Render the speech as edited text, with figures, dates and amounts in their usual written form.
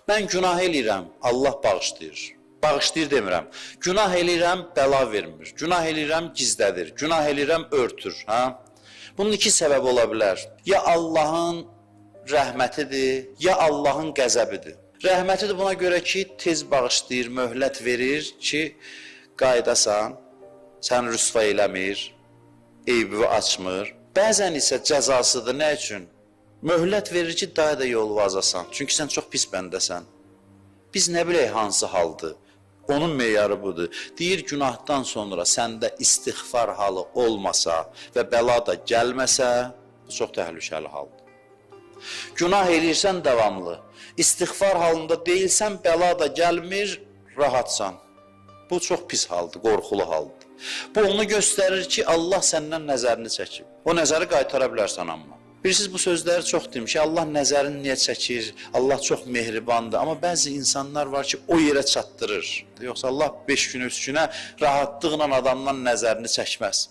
Mən günah eləyirəm, Allah bağışlayır. Bağışlayır demirəm. Günah eləyirəm, bəla vermir. Günah eləyirəm, gizlədir. Günah eləyirəm, örtür. Bunun iki səbəbi ola bilər. Ya Allahın rəhmətidir, ya Allahın qəzəbidir. Rəhmətidir buna görə ki, tez bağışlayır, möhlət verir ki, qaydasan, səni rüsva eləmir, eybi açmır. Bəzən isə cəzasıdır. Nə üçün? Möhlət verir ki, daha da yolu vazasan. Çünki sən çox pis bəndəsən. Biz nə bilək hansı haldır? Onun meyarı budur. Deyir, günahdan sonra səndə istiğfar halı olmasa və bəla da gəlməsə, bu çox təhlükəli haldır. Günah eləyirsən davamlı. İstiğfar halında deyilsən, bəla da gəlmir, rahatsan. Bu çox pis haldır, qorxulu haldır. Bu onu göstərir ki, Allah səndən nəzərini çəkib. O nəzəri qaytara bilərsən amma. Bilirsiniz, bu sözləri çox demiş. Allah nəzərini niyə çəkir? Allah çox mehribandır. Amma bəzi insanlar var ki, o yerə çatdırır. Yoxsa Allah 5 gün, 3 günə rahatlıqla adamdan nəzərini çəkməz.